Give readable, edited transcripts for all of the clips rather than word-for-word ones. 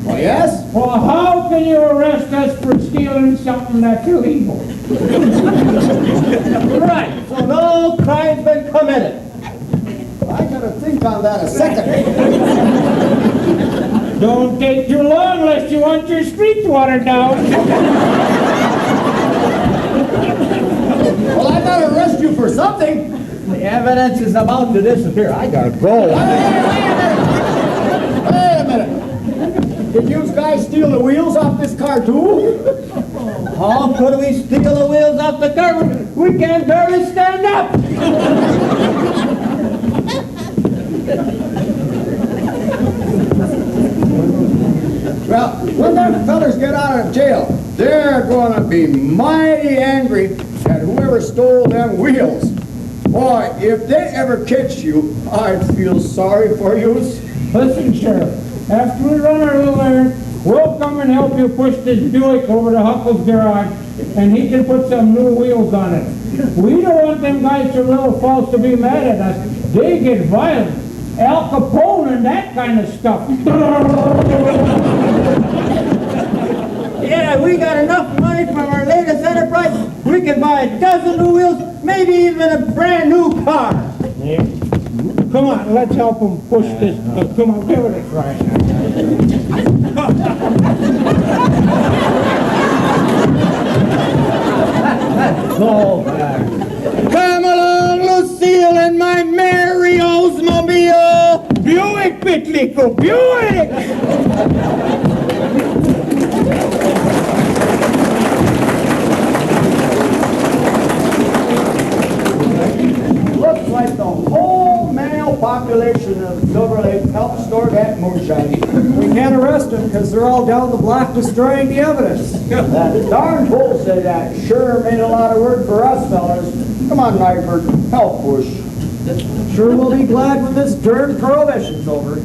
Oh, yes? Well, how can you arrest us for stealing something that's illegal? Right, so no crime's been committed. I gotta think on that a second. Don't take too long unless you want your streets watered down. Well, I gotta arrest you for something. The evidence is about to disappear. I gotta go. Wait a minute. Did you guys steal the wheels off this car too? How could we steal the wheels off the car? We can't barely stand up. Well, when them fellas get out of jail, they're gonna be mighty angry at whoever stole them wheels. Boy, if they ever catch you, I'd feel sorry for you. Listen, Sheriff, after we run our little errand, we'll come and help you push this Buick over to Huckle's garage, and he can put some new wheels on it. We don't want them guys from Little Falls to be mad at us. They get violent. Al Capone and that kind of stuff. Yeah, we got enough money from our latest enterprise. We can buy a dozen new wheels, maybe even a brand new car. Yeah. Come on, let's help them push this. Come on, give it a try. Go back. Come along, Lucille, and my merry Oldsmobile. Buick, Pitlico, Buick! Looks like the whole male population of Silver Lake helped store that moonshine. We can't arrest them because they're all down the block destroying the evidence. That darn bull said that sure made a lot of work for us fellas. Come on, Nightbird, help push. Sure we'll be glad when this darn prohibition's over.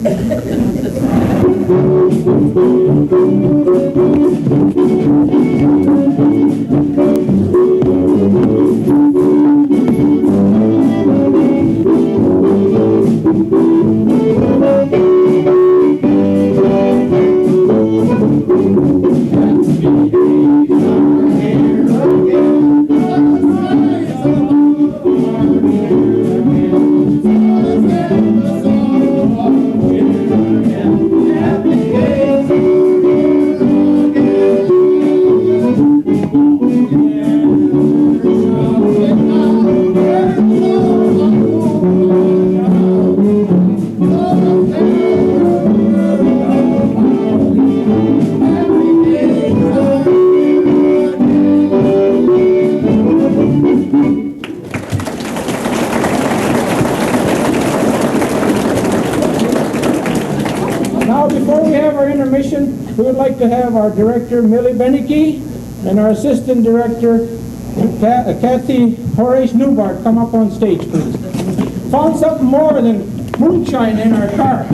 We would like to have our director, Millie Beneke, and our assistant director, Kathy Horace Newbart, come up on stage, please. Found something more than moonshine in our car.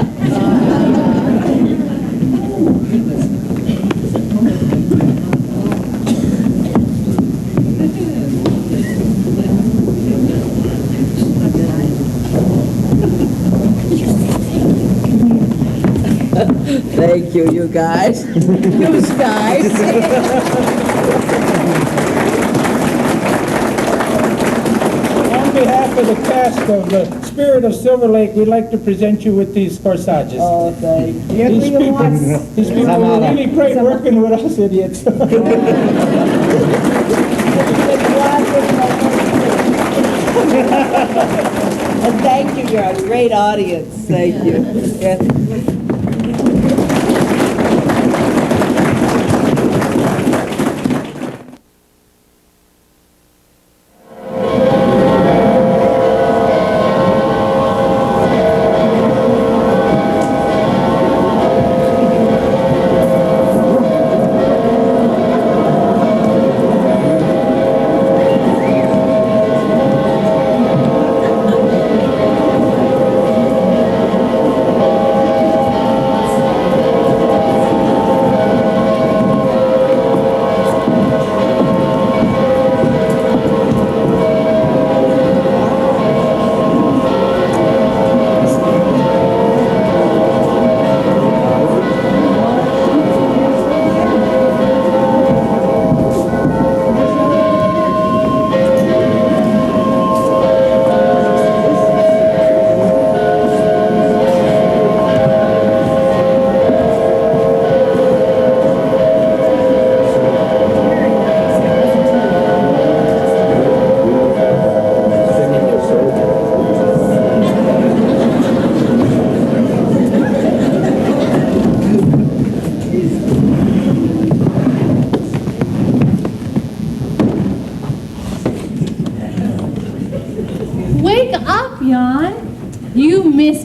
Thank you, you guys. You guys. On behalf of the cast of the Spirit of Silver Lake, we'd like to present you with these corsages. Oh, thank you. These people were really great working with us idiots. And thank you, you're a great audience. Thank you. Yeah.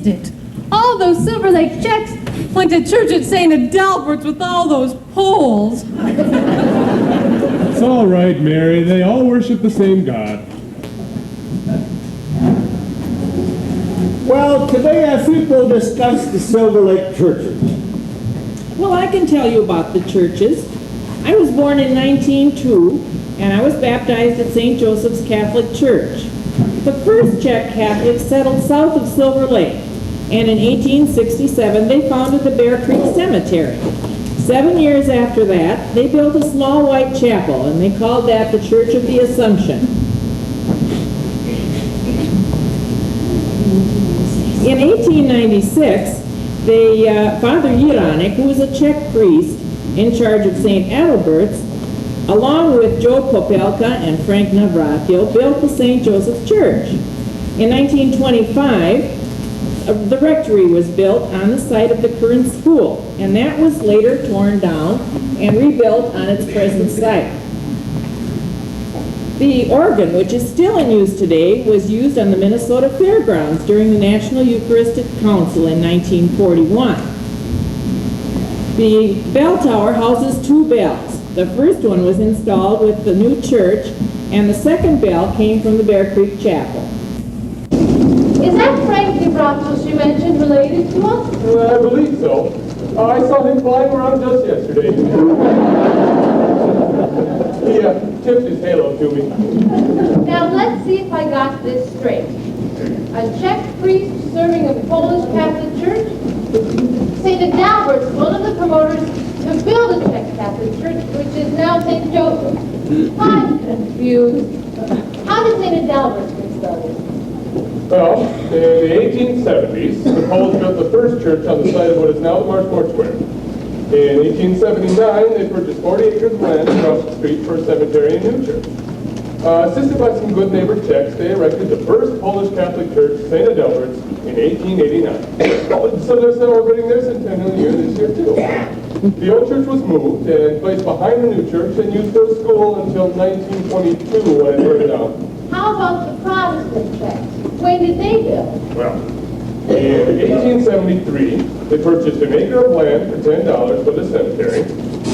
missed it. All those Silver Lake checks went to church at St. Adalbert's with all those Poles. It's all right, Mary. They all worship the same God. Well, today I think we'll discuss the Silver Lake churches. Well, I can tell you about the churches. I was born in 1902, and I was baptized at St. Joseph's Catholic Church. The first Czech Catholics settled south of Silver Lake, and in 1867 they founded the Bear Creek Cemetery. 7 years after that, they built a small white chapel, and they called that the Church of the Assumption. In 1896, Father Jiranek, who was a Czech priest in charge of St. Adalbert's, along with Joe Popelka and Frank Navratilo, built the St. Joseph Church. In 1925, the rectory was built on the site of the current school, and that was later torn down and rebuilt on its present site. The organ, which is still in use today, was used on the Minnesota Fairgrounds during the National Eucharistic Council in 1941. The bell tower houses 2 bells. The first one was installed with the new church, and the second bell came from the Bear Creek Chapel. Is that Frank DeBraccio you mentioned related to us? Well, I believe so. I saw him flying around just yesterday. He tipped his halo to me. Now let's see if I got this straight. A Czech priest serving a Polish Catholic church? St. Adalbert's, one of the promoters to build a Czech Catholic church, which is now St. Joseph. I'm confused. How did St. Adalbert's get started? Well, in the 1870s, the Poles built the first church on the site of what is now the Marshmore Square. In 1879, they purchased 40 acres of land across the street for a cemetery and new church. Assisted by some good neighbor Czechs, they erected the first Polish Catholic church, St. Adalbert's, in 1889. So they're celebrating their centennial year this year, too. The old church was moved and placed behind the new church and used for a school until 1922 when it burned down. How about the Protestant Czechs? When did they build? Well, in 1873, they purchased an acre of land for $10 for the cemetery,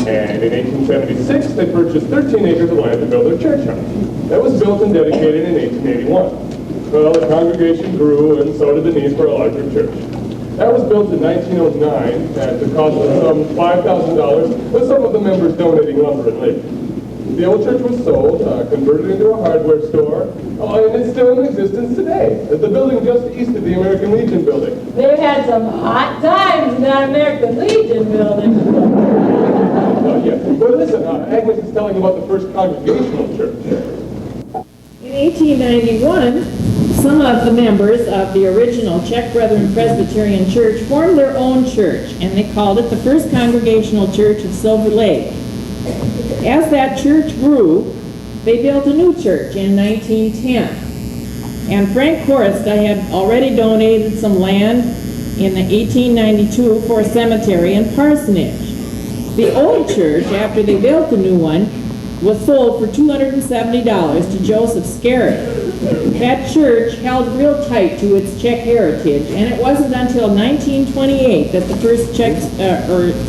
and in 1876, they purchased 13 acres of land to build their church on. That was built and dedicated in 1881. Well, the congregation grew, and so did the need for a larger church. That was built in 1909 at the cost of some $5,000, with some of the members donating lumber and labor. The old church was sold, converted into a hardware store, and it's still in existence today. The building just east of the American Legion building. They've had some hot times in that American Legion building. Yeah. Well, listen, Agnes is telling about the first congregational church. In 1891, some of the members of the original Czech Brethren Presbyterian Church formed their own church, and they called it the First Congregational Church of Silver Lake. As that church grew, they built a new church in 1910. And Frank Forresta had already donated some land in 1892 for a cemetery and parsonage. The old church, after they built the new one, was sold for $270 to Joseph Scarrett. That church held real tight to its Czech heritage, and it wasn't until 1928 that the first Czech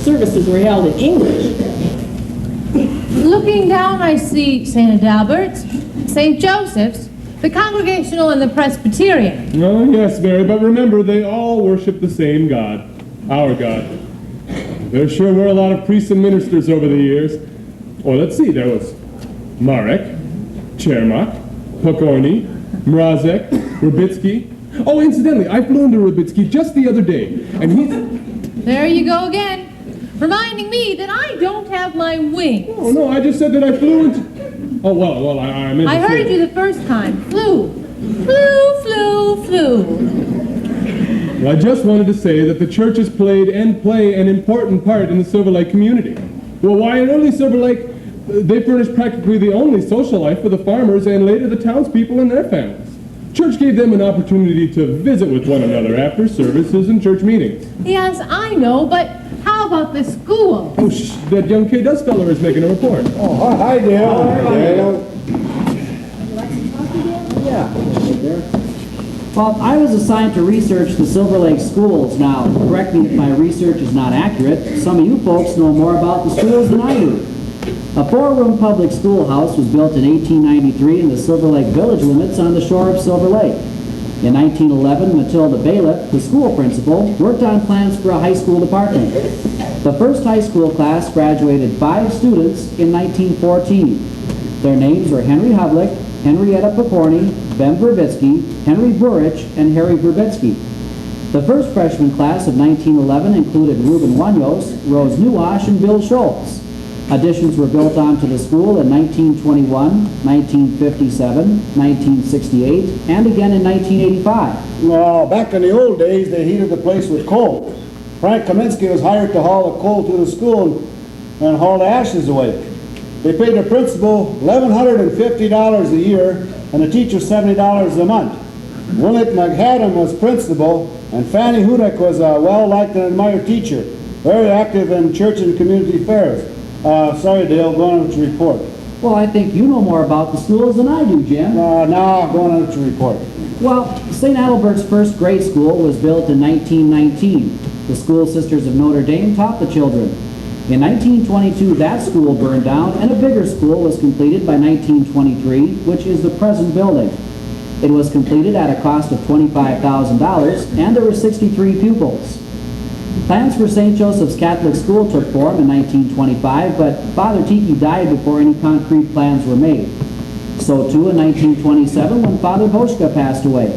services were held in English. Looking down, I see St. Adalbert's, St. Joseph's, the Congregational and the Presbyterian. Oh, yes, Mary, but remember, they all worship the same God, our God. There sure were a lot of priests and ministers over the years. Well, let's see, there was Marek, Chermak, Pokorny, Mrazek, Rubitsky. Oh, incidentally, I flew into Rubitsky just the other day, and he's... There you go again, reminding me that I don't have my wings. Oh, no, I just said that I flew into... Oh, well, I meant to I heard say... you the first time. Flew. Well, I just wanted to say that the churches played and play an important part in the Silver Lake community. Well, why, in early Silver Lake, they furnished practically the only social life for the farmers and later the townspeople and their families. Church gave them an opportunity to visit with one another after services and church meetings. Yes, I know, but how about the school? Oh, shh, that young K. Dustfeller is making a report. Oh, hi, Dale. Hi, Dale. Well, I was assigned to research the Silver Lake schools. Now, correct me if my research is not accurate. Some of you folks know more about the schools than I do. A 4-room public schoolhouse was built in 1893 in the Silver Lake village limits on the shore of Silver Lake. In 1911, Matilda Bailiff, the school principal, worked on plans for a high school department. The first high school class graduated 5 students in 1914. Their names were Henry Havlick, Henrietta Pokorny, Ben Verbitsky, Henry Burrich, and Harry Verbitsky. The first freshman class of 1911 included Reuben Wanyos, Rose Newash, and Bill Schultz. Additions were built onto the school in 1921, 1957, 1968, and again in 1985. Well, back in the old days, they heated the place with coal. Frank Kaminsky was hired to haul the coal to the school and haul the ashes away. They paid the principal $1,150 a year and the teacher $70 a month. Willett McHadam was principal, and Fanny Hudak was a well-liked and admired teacher, very active in church and community affairs. Sorry, Dale, go on with your report. Well, I think you know more about the schools than I do, Jim. No, go on with your report. Well, St. Adalbert's first grade school was built in 1919. The School Sisters of Notre Dame taught the children. In 1922, that school burned down, and a bigger school was completed by 1923, which is the present building. It was completed at a cost of $25,000, and there were 63 pupils. Plans for St. Joseph's Catholic School took form in 1925, but Father Tiki died before any concrete plans were made. So too in 1927 when Father Boschka passed away.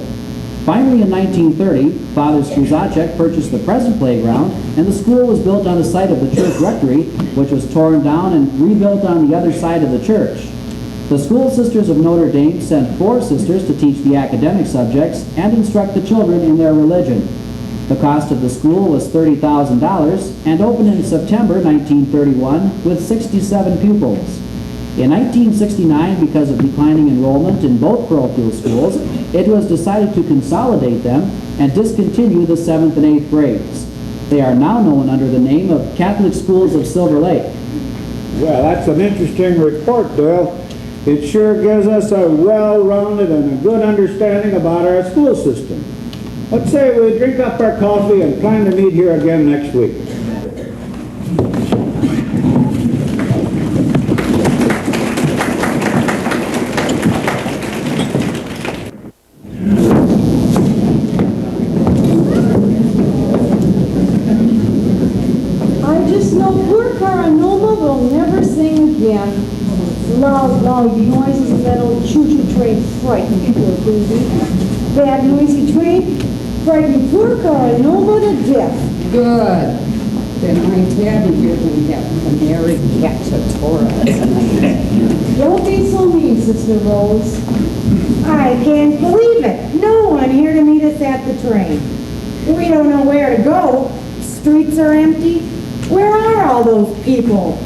Finally in 1930, Father Skuzacek purchased the present playground, and the school was built on the site of the church rectory, which was torn down and rebuilt on the other side of the church. The School Sisters of Notre Dame sent 4 sisters to teach the academic subjects and instruct the children in their religion. The cost of the school was $30,000 and opened in September 1931 with 67 pupils. In 1969, because of declining enrollment in both parochial schools, it was decided to consolidate them and discontinue the 7th and 8th grades. They are now known under the name of Catholic Schools of Silver Lake. Well, that's an interesting report, Dale. It sure gives us a well-rounded and a good understanding about our school system. Let's say we drink up our coffee and plan to meet here again next week. I just know poor Caranoma will never sing again. Loud noises and that old choo-choo train frighten poor baby. That noisy train frightened poor Caranoma to death. Good. Then I'm glad to hear them have canary cacciatora tonight. Don't be so mean, Sister Rose. I can't believe it. No one here to meet us at the train. We don't know where to go. Streets are empty. Where are all those people?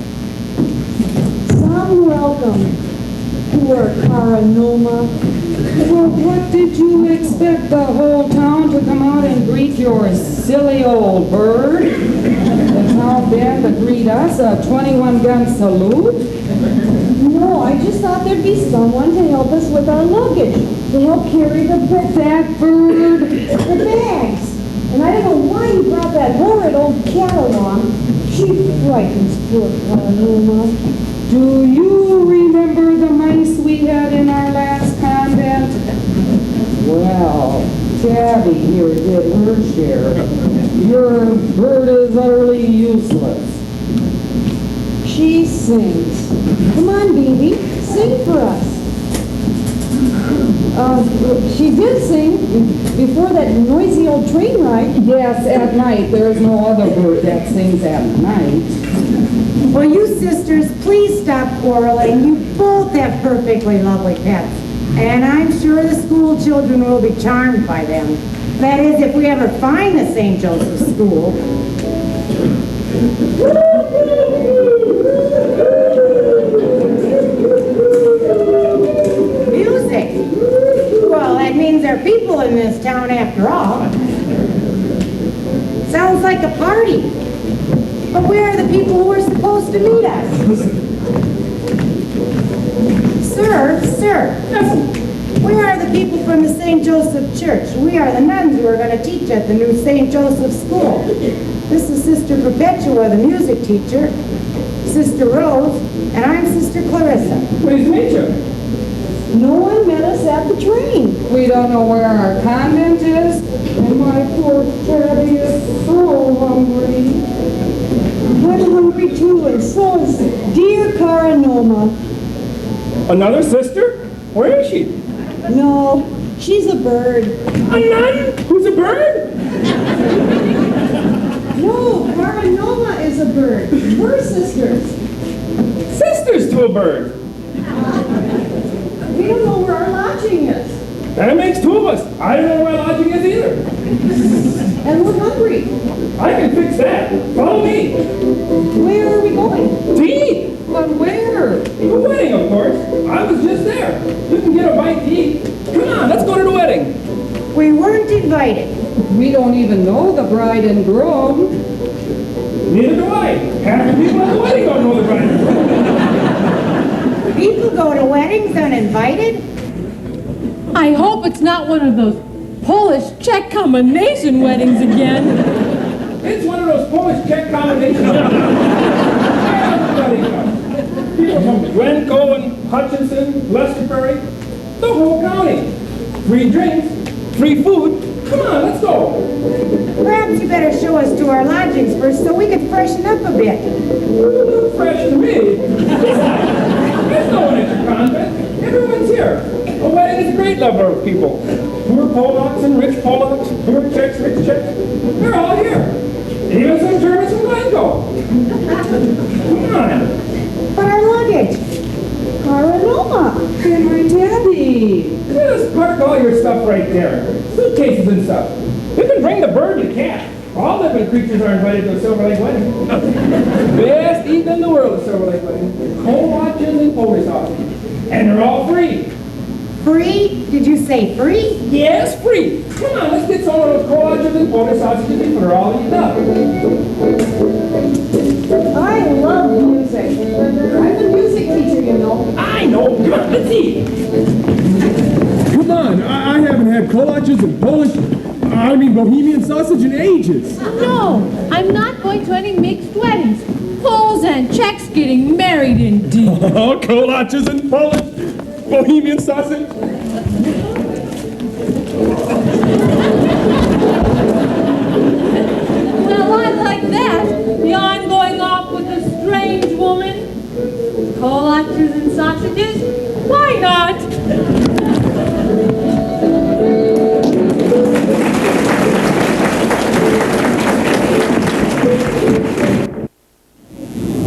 Some welcome, poor Caranoma. Well, what did you expect? The whole town to come out and greet your silly old bird? The town band to greet us, a 21-gun salute? No, I just thought there'd be someone to help us with our luggage, to help carry the That bird? the bags. And I don't know why you brought that horrid old cat along. She frightens poor Caranoma. Do you remember the mice we had in our last convent? Well, Tabby here did her share. Your bird is utterly useless. She sings. Come on, baby, sing for us. She did sing before that noisy old train ride. Yes, at night. There's no other bird that sings at night. Well, you sisters, please stop quarreling. You both have perfectly lovely pets. And I'm sure the school children will be charmed by them. That is, if we ever find the St. Joseph's School. Music. Well, that means there are people in this town after all. Sounds like a party. But where are the people who are supposed to meet us? Sir, We are the people from the St. Joseph Church. We are the nuns who are going to teach at the new St. Joseph School. This is Sister Perpetua, the music teacher, Sister Rose, and I'm Sister Clarissa. Pleased to meet you. No one met us at the train. We don't know where our convent is, and my poor Tabby is so hungry. I'm hungry too, and so is dear Caranoma. Another sister? Where is she? No, she's a bird. A nun? Who's a bird? No, Caranoma is a bird. We're sisters. Sisters to a bird. We don't know where our lodging is. That makes two of us. I don't know where my lodging is either. And we're hungry. I can fix that. Follow me. Where are we going? To eat. But where? The wedding, of course. I was just there. You can get a bite to eat. Come on, let's go to the wedding. We weren't invited. We don't even know the bride and groom. Neither do I. Half the people at the wedding don't know the bride and groom. People go to weddings uninvited. I hope it's not one of those Polish-Czech combination weddings again. It's one of those Polish-Czech combinations. People from Glencoe and Hutchinson, Lesterbury, the whole county. Free drinks, free food. Come on, let's go. Perhaps you better show us to our lodgings first so we can freshen up a bit. Fresh to me. There's no one at your convent. Everyone's here. A wedding is a great lover of people. Poor Polacks and rich Polacks, poor Czechs, rich Czechs. They're all here. Even some Germans from Glencoe. Come on. But our luggage. Caranoma. And my Tabby. Just park all your stuff right there. Suitcases and stuff. You can bring the bird and the cat. All living creatures are invited to a Silver Lake wedding. Best eating in the world, a Silver Lake wedding. Cold watches and Polish sausage. And they're all free. Free? Did you say free? Yes, free. Come on, let's get some of those cold watches and Polish sausages and put her all eaten up. I love music. I'm a music teacher, you know. I know. Come on, let's eat. Come on, I haven't had kolaches and Bohemian sausage in ages. No, I'm not going to any mixed weddings. Poles and Czechs getting married indeed. Oh, kolaches and Polish Bohemian sausage. Well, I like that. Yon going off with a strange woman. Kolaches and sausages? Why not?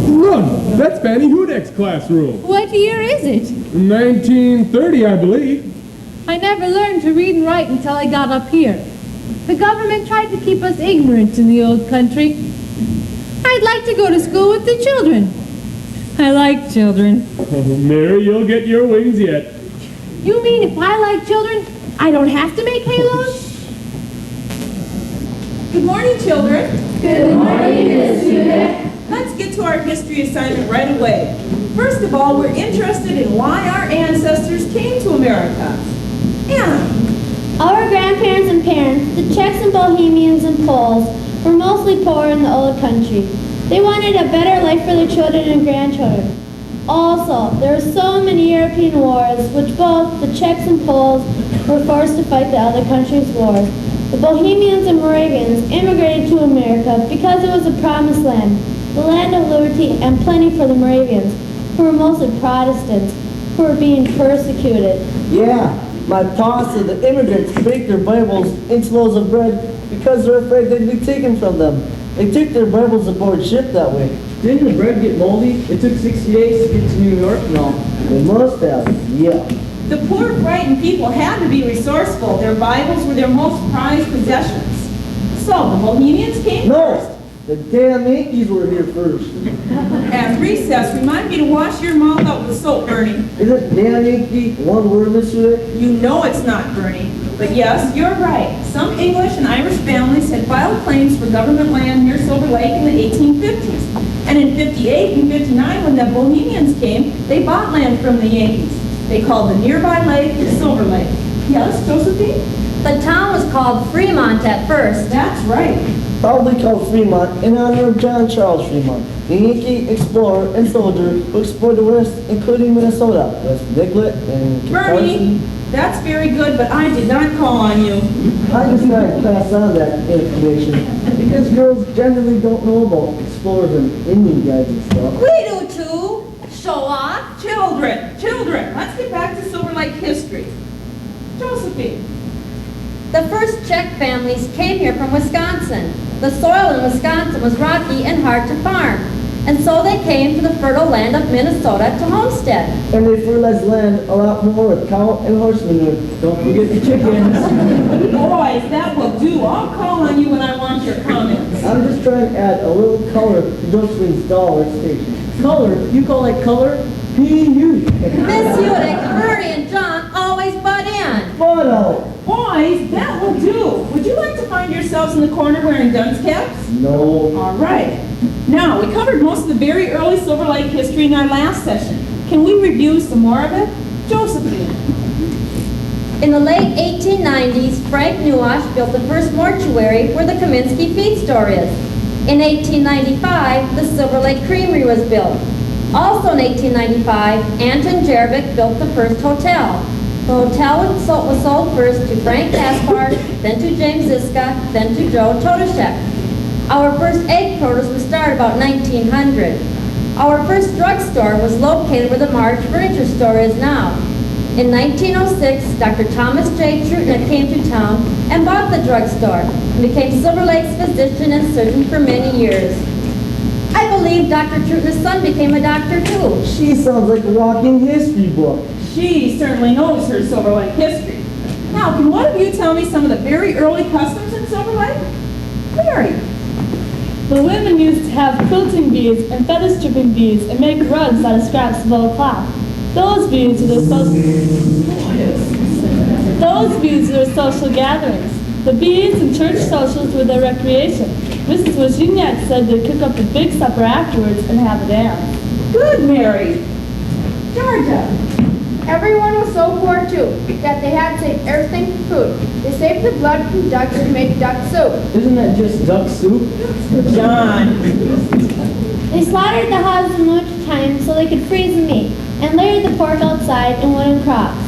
Look, that's Fanny Hudek's classroom. What year is it? 1930, I believe. I never learned to read and write until I got up here. The government tried to keep us ignorant in the old country. I'd like to go to school with the children. I like children. Oh, Mary, you'll get your wings yet. You mean if I like children, I don't have to make halos? Good morning, children. Good morning, Miss Hudek. Let's get to our history assignment right away. First of all, we're interested in why our ancestors came to America. Anna. Our grandparents and parents, the Czechs and Bohemians and Poles, were mostly poor in the old country. They wanted a better life for their children and grandchildren. Also, there were so many European wars, which both the Czechs and Poles were forced to fight the other countries' wars. The Bohemians and Moravians immigrated to America because it was a promised land, the land of liberty and plenty for the Moravians, who were mostly Protestants, who were being persecuted. Yeah, my pa said the immigrants baked their Bibles into loaves of bread because they're afraid they'd be taken from them. They took their Bibles aboard ship that way. Didn't the bread get moldy? It took 60 days to get to New York? No, they must have, yeah. The poor, frightened people had to be resourceful. Their Bibles were their most prized possessions. So, the Bohemians came first. No, the damn Yankees were here first. At recess, remind me to wash your mouth out with soap, Bernie. Isn't damn Yankee one word, Miss Hudek? You know it's not, Bernie. But yes, you're right. Some English and Irish families had filed claims for government land near Silver Lake in the 1850s. And in 58 and 59, when the Bohemians came, they bought land from the Yankees. They called the nearby lake Silver Lake. Yes, Josephine? The town was called Fremont at first. That's right. Probably called Fremont in honor of John Charles Fremont, the Yankee explorer and soldier who explored the West, including Minnesota, West Nicollet and Bernie, that's very good, but I did not call on you. I just tried to pass on that information because girls generally don't know about explorers and Indian guides and stuff. We do too. Show off. Children, let's get back to Silver Lake history. Josephine. The first Czech families came here from Wisconsin. The soil in Wisconsin was rocky and hard to farm, and so they came to the fertile land of Minnesota to homestead. And they fertilized land a lot more with cow and horse manure. Don't forget the chickens. Boys, that will do. I'll call on you when I want your comments. I'm just trying to add a little color to Josephine's dollar station. Color? You call that color? P.U. Miss Udick, Bertie, and John always butt in. Butt out. Boys, that will do. Would you like to find yourselves in the corner wearing dunce caps? No. All right. Now, we covered most of the very early Silver Lake history in our last session. Can we review some more of it? Josephine. In the late 1890s, Frank Nuash built the first mortuary where the Kaminsky feed store is. In 1895, the Silver Lake Creamery was built. Also in 1895, Anton Jervik built the first hotel. The hotel was sold first to Frank Gaspar, then to James Ziska, then to Joe Todashek. Our first egg produce was started about 1900. Our first drugstore was located where the March Furniture Store is now. In 1906, Dr. Thomas J. Trutna came to town and bought the drugstore and became Silver Lake's physician and surgeon for many years. I believe Dr. Trutna's son became a doctor too. She sounds like a walking history book. She certainly knows her Silver Lake history. Now, can one of you tell me some of the very early customs in Silver Lake? Mary. The women used to have quilting beads and feather stripping beads and make rugs out of scraps of old cloth. Those beads were their social gatherings. The beads and church socials were their recreation. Mrs. Wozniak said they'd cook up a big supper afterwards and have a dance. Good, Mary. Georgia. Everyone was so poor too, that they had to save everything for food. They saved the blood from ducks to make duck soup. Isn't that just duck soup? John. They slaughtered the hogs in winter time so they could freeze the meat, and layered the pork outside in wooden crocks.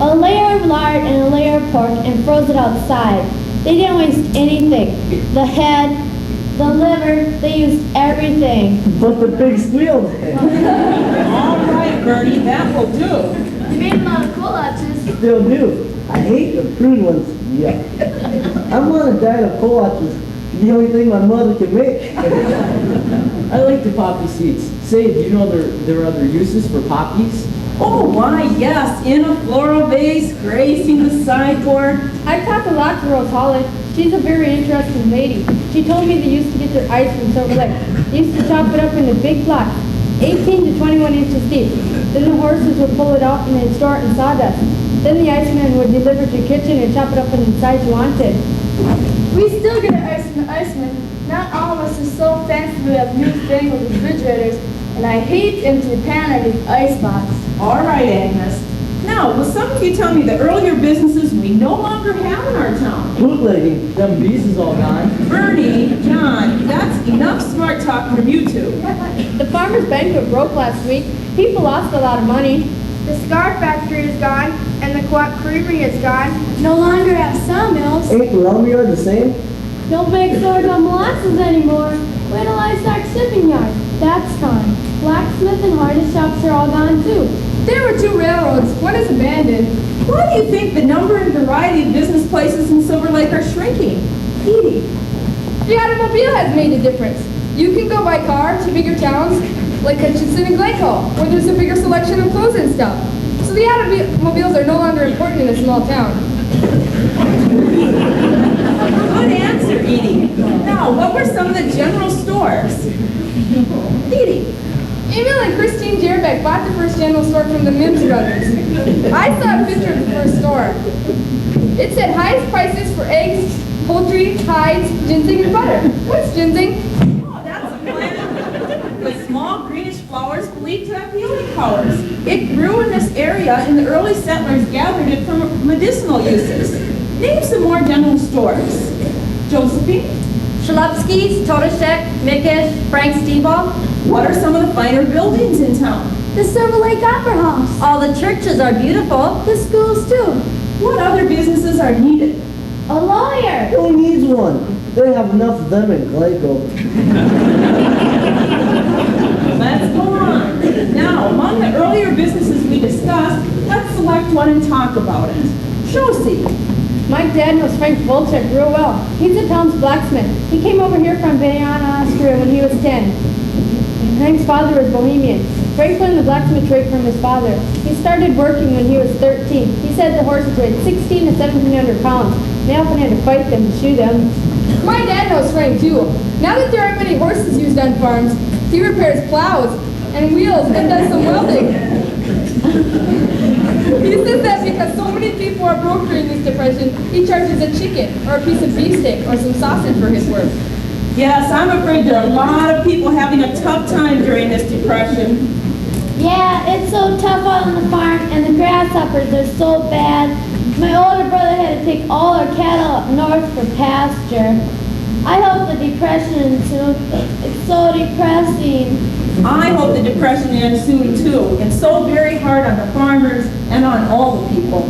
A layer of lard and a layer of pork and froze it outside. They didn't waste anything. The head, the liver, they used everything. But the pig squealed. All right, Bernie, that will do. They made a lot of collages. Still do. I hate the prune ones. Yeah. I'm on a diet of collages. The only thing my mother can make. I like the poppy seeds. Say, do you know there are other uses for poppies? Oh, why, yes, in a floral vase, gracing the sideboard. I talked a lot to Rose Holly. She's a very interesting lady. She told me they used to get their ice from Silver Lake. They used to chop it up into big blocks, 18 to 21 inches deep. Then the horses would pull it out and they'd store it in sawdust. Then the iceman would deliver it to your kitchen and chop it up in the size you wanted. We still get our ice from the iceman. Not all of us are so fancy we have new fangled refrigerators, and I hate empty pan or the ice box. All right, Agnes. Now, will some of you tell me the earlier businesses we no longer have in our town? Bootlegging. Them bees is all gone. Bernie, John, that's enough smart talk from you two. The farmer's banquet broke last week. People lost a lot of money. The cigar factory is gone, and the Co-op Creamery is gone. No longer have sawmills. Ain't the lumberyard the same? Don't make sorghum molasses anymore. Wait till I start shipping yard. That's gone. Blacksmith and hardest shops are all gone too. There were 2 railroads. One is abandoned. Why do you think the number and variety of business places in Silver Lake are shrinking? Edie. The automobile has made a difference. You can go by car to bigger towns like Hutchinson and Glencoe, where there's a bigger selection of clothes and stuff. So the automobiles are no longer important in a small town. Good answer, Edie. Now, what were some of the general stores? Edie. Emil and Christine Jerbeck bought the first general store from the Mims brothers. I saw a picture of the first store. It said highest prices for eggs, poultry, hides, ginseng, and butter. What's ginseng? Oh, that's a plant with small small greenish flowers believed to have healing powers. It grew in this area and the early settlers gathered it for medicinal uses. Name some more general stores. Josephine? Shalupski's, Totoshek, Mickish, Frank Steeble. What are some of the finer buildings in town? The Silver Lake Opera House. All the churches are beautiful. The schools too. What other businesses are needed? A lawyer. Who needs one? They have enough of them in Glasgow. Let's go on. Now, among the earlier businesses we discussed, let's select one and talk about it. Josie. My dad knows Frank Volchek real well. He's a Tom's blacksmith. He came over here from Vienna, Austria when he was 10. Frank's father was Bohemian. Frank learned the blacksmith trade from his father. He started working when he was 13. He said the horses weighed 16 to 1700 pounds. They often had to fight them to shoe them. My dad knows Frank too. Now that there aren't many horses used on farms, he repairs plows and wheels and does some welding. He says that because so many people are broke during this depression, he charges a chicken or a piece of beefsteak or some sausage for his work. Yes, I'm afraid there are a lot of people having a tough time during this depression. Yeah, it's so tough out on the farm, and the grasshoppers are so bad. My older brother had to take all our cattle up north for pasture. I hope the depression ends soon. It's so depressing. I hope the depression ends soon too. It's so very hard on the farmers and on all the people.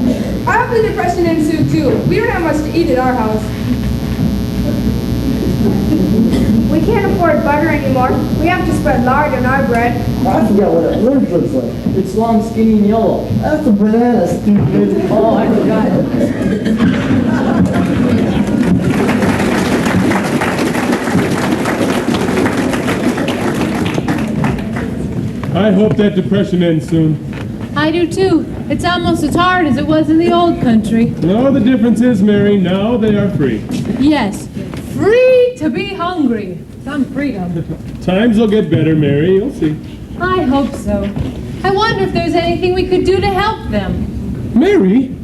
I hope the depression ends soon too. We don't have much to eat at our house. We can't afford butter anymore. We have to spread lard in our bread. I forgot what a orange looks like. It's long, skinny, and yellow. That's a banana, stupid. Oh, I forgot. I hope that depression ends soon. I do too. It's almost as hard as it was in the old country. No, the difference is, Mary, now they are free. Yes, free to be hungry. Some freedom. Times will get better, Mary, you'll see. I hope so. I wonder if there's anything we could do to help them. Mary,